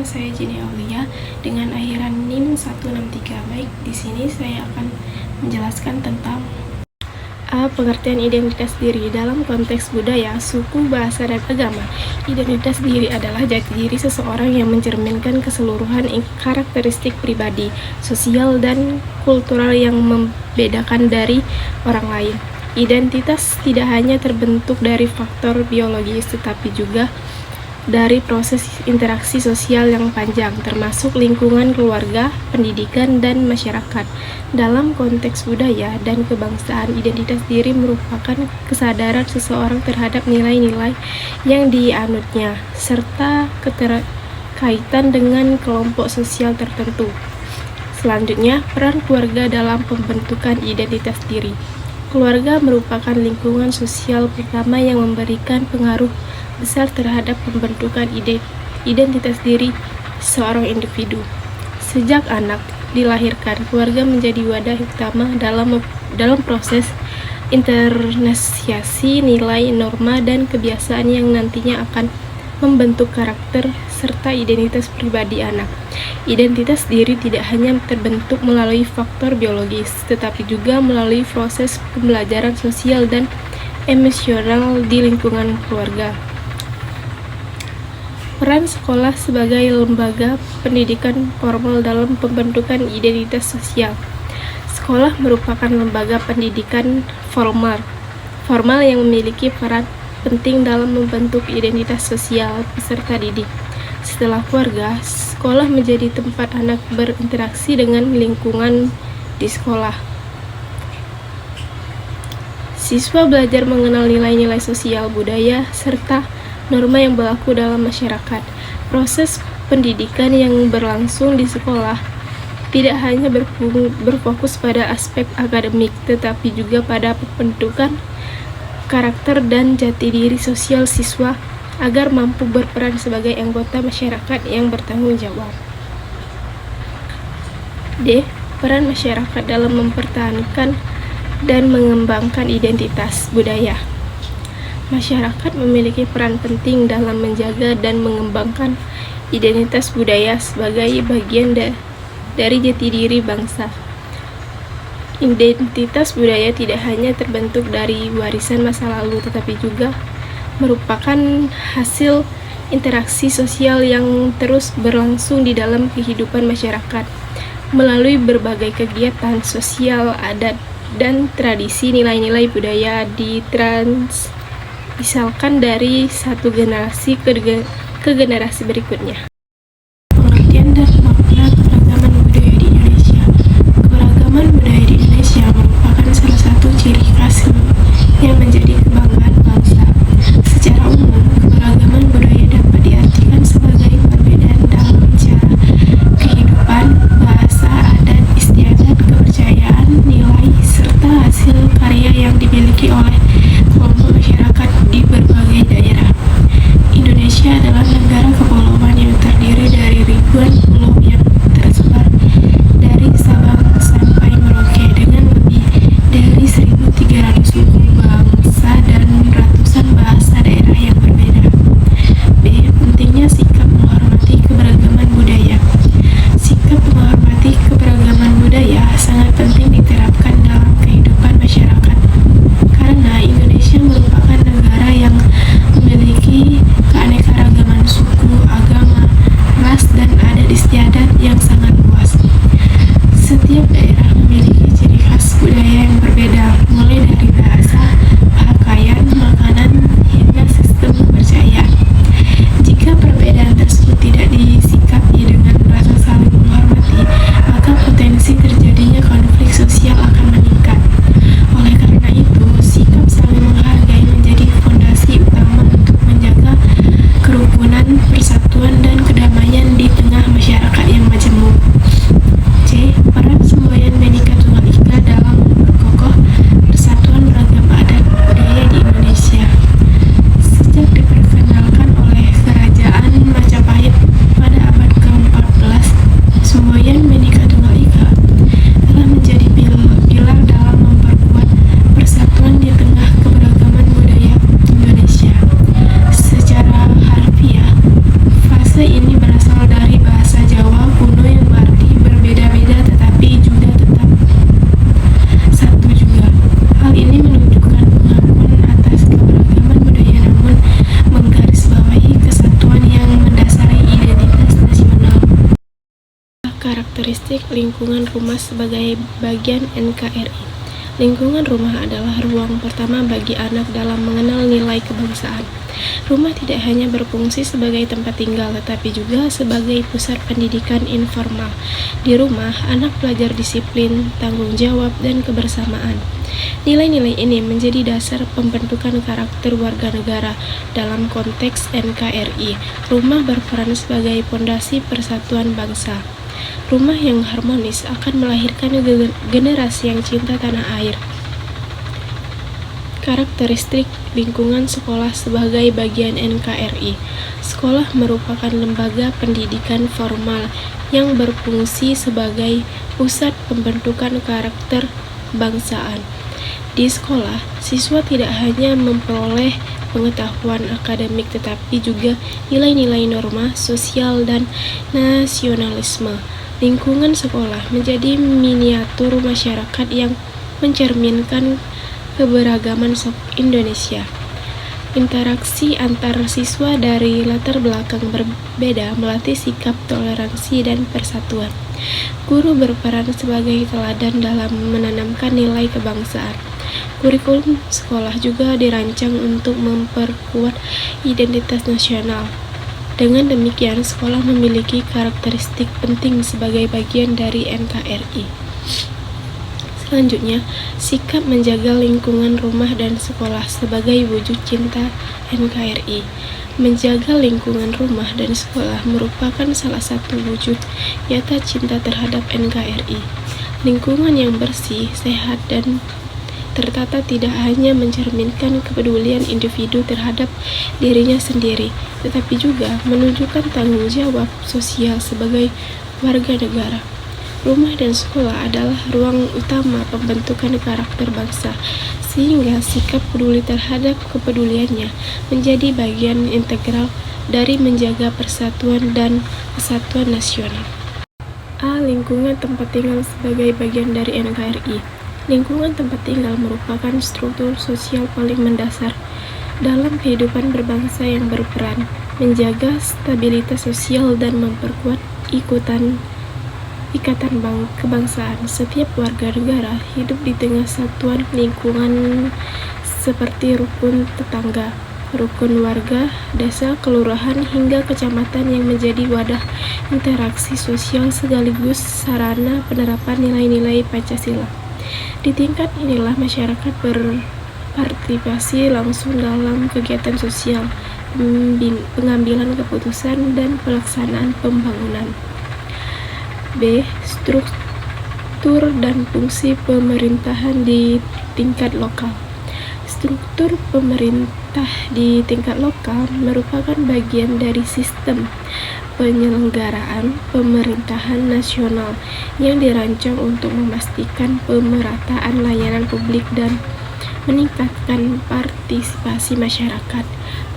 saya Jenny Aulia dengan akhiran NIM 163. Baik, di sini saya akan menjelaskan tentang pengertian identitas diri dalam konteks budaya, suku, bahasa, dan agama. Identitas diri adalah jati diri seseorang yang mencerminkan keseluruhan karakteristik pribadi, sosial, dan kultural yang membedakan dari orang lain. Identitas tidak hanya terbentuk dari faktor biologis, tetapi juga dari proses interaksi sosial yang panjang, termasuk lingkungan keluarga, pendidikan, dan masyarakat. Dalam konteks budaya dan kebangsaan, identitas diri merupakan kesadaran seseorang terhadap nilai-nilai yang dianutnya, serta keterkaitan dengan kelompok sosial tertentu. Selanjutnya, peran keluarga dalam pembentukan identitas diri. Keluarga merupakan lingkungan sosial pertama yang memberikan pengaruh besar terhadap pembentukan identitas diri seorang individu. Sejak anak dilahirkan, keluarga menjadi wadah utama dalam proses internalisasi nilai, norma, dan kebiasaan yang nantinya akan membentuk karakter serta identitas pribadi anak. Identitas diri tidak hanya terbentuk melalui faktor biologis, tetapi juga melalui proses pembelajaran sosial dan emosional di lingkungan keluarga. Peran sekolah sebagai lembaga pendidikan formal dalam pembentukan identitas sosial. Sekolah merupakan lembaga pendidikan formal yang memiliki peran penting dalam membentuk identitas sosial peserta didik. Setelah keluarga, sekolah menjadi tempat anak berinteraksi dengan lingkungan di sekolah. Siswa belajar mengenal nilai-nilai sosial, budaya, serta norma yang berlaku dalam masyarakat. Proses pendidikan yang berlangsung di sekolah tidak hanya berfokus pada aspek akademik, tetapi juga pada pembentukan karakter dan jati diri sosial siswa agar mampu berperan sebagai anggota masyarakat yang bertanggung jawab. D. Peran masyarakat dalam mempertahankan dan mengembangkan identitas budaya. Masyarakat memiliki peran penting dalam menjaga dan mengembangkan identitas budaya sebagai bagian dari jati diri bangsa. Identitas budaya tidak hanya terbentuk dari warisan masa lalu, tetapi juga merupakan hasil interaksi sosial yang terus berlangsung di dalam kehidupan masyarakat. Melalui berbagai kegiatan sosial, adat, dan tradisi, nilai-nilai budaya misalkan dari satu generasi ke generasi berikutnya. Pengertian dan makna keragaman budaya di Indonesia. Keberagaman budaya di Indonesia merupakan salah satu ciri khas yang menjadi kebanggaan bangsa. Secara umum, keberagaman budaya dapat diartikan sebagai perbedaan dalam cara kehidupan, bahasa, adat, istiadat, kepercayaan, nilai, serta hasil karya yang dimiliki oleh kelompok masyarakat di berbagai daerah. Indonesia adalah negara kepulauan yang terdiri dari ribuan pulau yang tersebar dari Sabang sampai Merauke dengan lebih dari 1.300 suku bangsa berasal dari bahasa Jawa kuno yang berarti berbeda-beda tetapi juga tetap satu juga. Hal ini menunjukkan pengakuan atas keberagaman budaya namun menggarisbawahi kesatuan yang mendasari identitas nasional. Karakteristik lingkungan rumah sebagai bagian NKRI. Lingkungan rumah adalah ruang pertama bagi anak dalam mengenal nilai kebangsaan. Rumah tidak hanya berfungsi sebagai tempat tinggal, tetapi juga sebagai pusat pendidikan informal. Di rumah, anak belajar disiplin, tanggung jawab, dan kebersamaan. Nilai-nilai ini menjadi dasar pembentukan karakter warga negara. Dalam konteks NKRI, rumah berperan sebagai fondasi persatuan bangsa. Rumah yang harmonis akan melahirkan generasi yang cinta tanah air. Karakteristik lingkungan sekolah sebagai bagian NKRI. Sekolah merupakan lembaga pendidikan formal yang berfungsi sebagai pusat pembentukan karakter bangsaan. Di sekolah, siswa tidak hanya memperoleh pengetahuan akademik tetapi juga nilai-nilai norma sosial dan nasionalisme. Lingkungan sekolah menjadi miniatur masyarakat yang mencerminkan keberagaman Indonesia. Interaksi antar siswa dari latar belakang berbeda melatih sikap toleransi dan persatuan. Guru berperan sebagai teladan dalam menanamkan nilai kebangsaan. Kurikulum sekolah juga dirancang untuk memperkuat identitas nasional. Dengan demikian, sekolah memiliki karakteristik penting sebagai bagian dari NKRI. Selanjutnya, sikap menjaga lingkungan rumah dan sekolah sebagai wujud cinta NKRI. Menjaga lingkungan rumah dan sekolah merupakan salah satu wujud nyata cinta terhadap NKRI. Lingkungan yang bersih, sehat, dan tertata tidak hanya mencerminkan kepedulian individu terhadap dirinya sendiri, tetapi juga menunjukkan tanggung jawab sosial sebagai warga negara. Rumah dan sekolah adalah ruang utama pembentukan karakter bangsa, sehingga sikap peduli terhadap kepeduliannya menjadi bagian integral dari menjaga persatuan dan kesatuan nasional. A. Lingkungan tempat tinggal sebagai bagian dari NKRI. Lingkungan tempat tinggal merupakan struktur sosial paling mendasar dalam kehidupan berbangsa yang berperan menjaga stabilitas sosial dan memperkuat ikatan kebangsaan. Setiap warga negara hidup di tengah satuan lingkungan seperti rukun tetangga, rukun warga, desa, kelurahan, hingga kecamatan yang menjadi wadah interaksi sosial sekaligus sarana penerapan nilai-nilai Pancasila. Di tingkat inilah masyarakat berpartisipasi langsung dalam kegiatan sosial, pengambilan keputusan, dan pelaksanaan pembangunan. B. Struktur dan fungsi pemerintahan di tingkat lokal. Struktur pemerintah di tingkat lokal merupakan bagian dari sistem penyelenggaraan pemerintahan nasional yang dirancang untuk memastikan pemerataan layanan publik dan meningkatkan partisipasi masyarakat.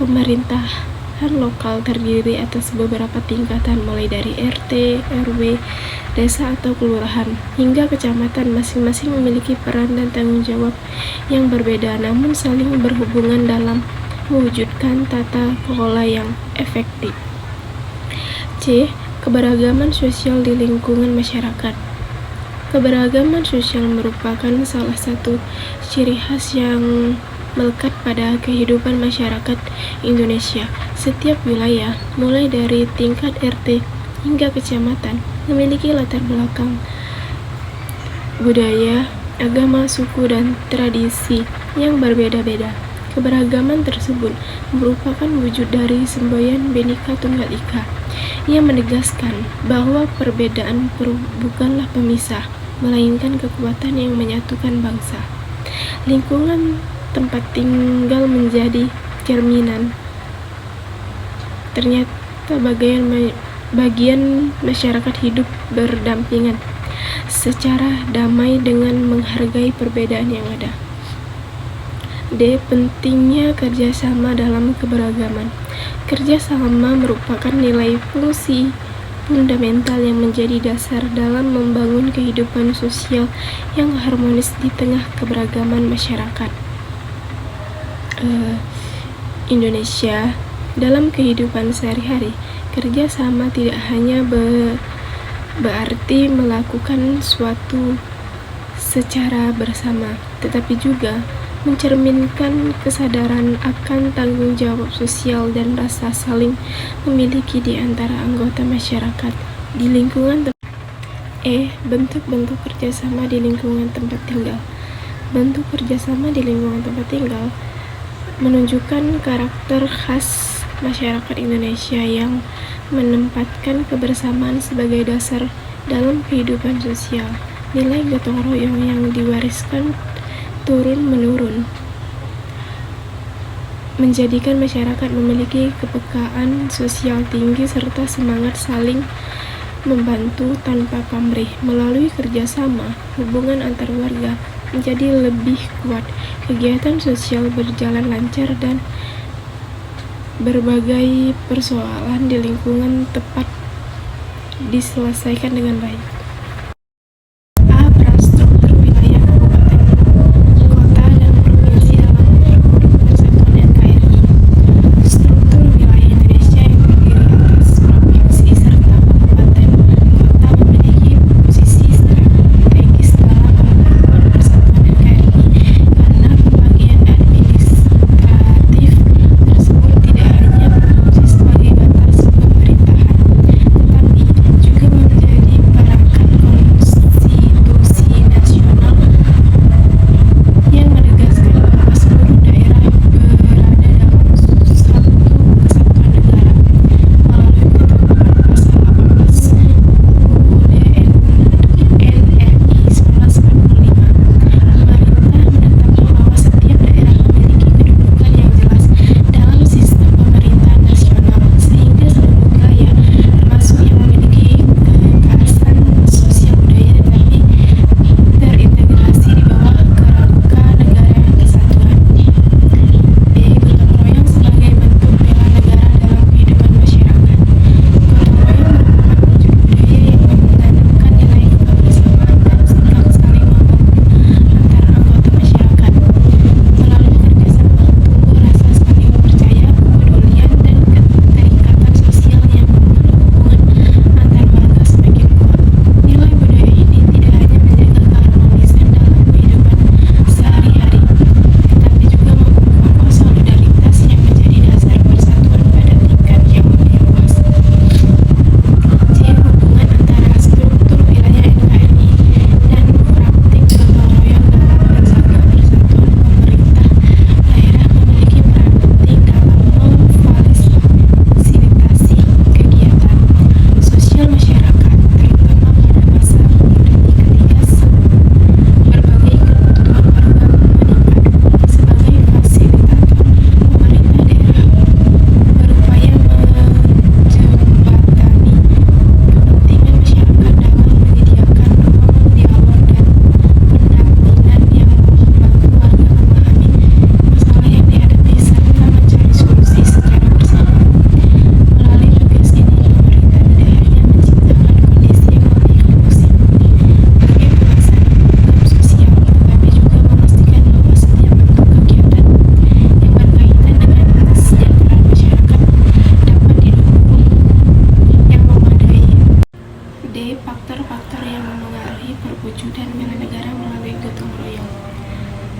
Pemerintahan lokal terdiri atas beberapa tingkatan mulai dari RT, RW, desa atau kelurahan, hingga kecamatan. Masing-masing memiliki peran dan tanggung jawab yang berbeda namun saling berhubungan dalam mewujudkan tata kelola yang efektif. C. Keberagaman sosial di lingkungan masyarakat. Keberagaman sosial merupakan salah satu ciri khas yang melekat pada kehidupan masyarakat Indonesia. Setiap wilayah, mulai dari tingkat RT hingga kecamatan, memiliki latar belakang budaya, agama, suku, dan tradisi yang berbeda-beda. Keberagaman tersebut merupakan wujud dari semboyan Bhinneka Tunggal Ika yang menegaskan bahwa perbedaan bukanlah pemisah, melainkan kekuatan yang menyatukan bangsa. Lingkungan tempat tinggal menjadi cerminan. Ternyata bagian masyarakat hidup berdampingan secara damai dengan menghargai perbedaan yang ada. D. Pentingnya kerjasama dalam keberagaman. Kerjasama merupakan nilai fungsi fundamental yang menjadi dasar dalam membangun kehidupan sosial yang harmonis di tengah keberagaman masyarakat Indonesia. Dalam kehidupan sehari-hari, kerjasama tidak hanya berarti melakukan suatu secara bersama, tetapi juga mencerminkan kesadaran akan tanggung jawab sosial dan rasa saling memiliki di antara anggota masyarakat di lingkungan bentuk-bentuk kerjasama di lingkungan tempat tinggal. Bentuk kerjasama di lingkungan tempat tinggal menunjukkan karakter khas masyarakat Indonesia yang menempatkan kebersamaan sebagai dasar dalam kehidupan sosial. Nilai gotong royong yang diwariskan turun-menurun menjadikan masyarakat memiliki kepekaan sosial tinggi serta semangat saling membantu tanpa pamrih. Melalui kerjasama, hubungan antar warga menjadi lebih kuat, kegiatan sosial berjalan lancar, dan berbagai persoalan di lingkungan tepat diselesaikan dengan baik. Peran struktur wilayah kabupaten, kota, dan provinsi dalam memperkuat persatuan NKRI. Struktur wilayah Indonesia yang terdiri atas provinsi serta kabupaten kota memiliki posisi strategis dalam memperkuat persatuan NKRI karena pembagian administratif tersebut tidak hanya berfungsi sebagai batas pemerintahan, tetapi juga menjadi perangkat konstitusi nasional yang menegaskan bahwa seluruh daerah berada dalam satu kesatuan negara. Melalui ketentuan pasal 18 UUD NRI 1945, pemerintah menetapkan bahwa setiap daerah memiliki kedudukan yang jelas dalam sistem pemerintahan nasional, sehingga seluruh wilayah, termasuk yang memiliki kekerasan sosial budaya tetapi terintegrasi di bawah kerangka negara kesatuan. Gotong royong sebagai bentuk bela negara dalam kehidupan masyarakat. Gotong royong merupakan wujud budaya yang menanamkan nilai kebersamaan dan sikap saling membantu antar anggota masyarakat. Melalui kerjasama, tumbuh rasa saling percaya, kepedulian, dan keterikatan sosial yang membuat hubungan antar warga semakin kuat. Nilai budaya ini tidak hanya menjaga keharmonisan dalam kehidupan sehari-hari, tetapi juga memperkokoh solidaritas yang menjadi dasar persatuan pada tingkat yang lebih luas. Hubungan antara struktur wilayah NKRI dan praktik gotong royong dalam menjaga persatuan. Pemerintah daerah memiliki peran penting dalam memfasilitasi kegiatan sosial masyarakat, terutama pada masa pandemi ketika berbagai kebutuhan warga meningkat. Sebagai fasilitator, pemerintah daerah berupaya menjembatani kepentingan masyarakat dalam menyediakan ruang dialog dan pendampingan yang membantu warga memahami masalah yang dihadapi serta mencari solusi secara bersama. Melalui tugas ini, pemerintah tidak hanya menciptakan kondisi yang lebih kondusif bagi pelaksanaan program sosial, tetapi juga memastikan bahwa setiap bentuk kegiatan yang berkaitan dengan kesejahteraan masyarakat dapat didukung yang memadai. Faktor-faktor yang memengaruhi perwujudan bela negara melalui gotong royong.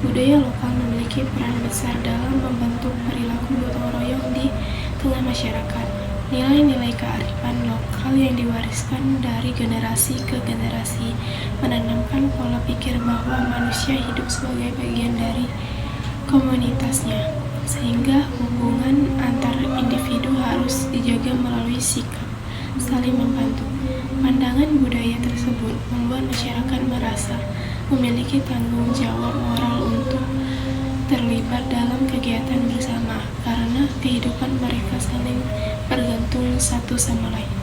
Budaya lokal memiliki peran besar dalam membentuk perilaku gotong royong di tengah masyarakat. Nilai-nilai kearifan lokal yang diwariskan dari generasi ke generasi menanamkan pola pikir bahwa manusia hidup sebagai bagian dari komunitasnya, sehingga hubungan antar individu harus dijaga melalui sikap saling membantu. Pandangan budaya tersebut membuat masyarakat merasa memiliki tanggung jawab moral untuk terlibat dalam kegiatan bersama, karena kehidupan mereka saling bergantung satu sama lain.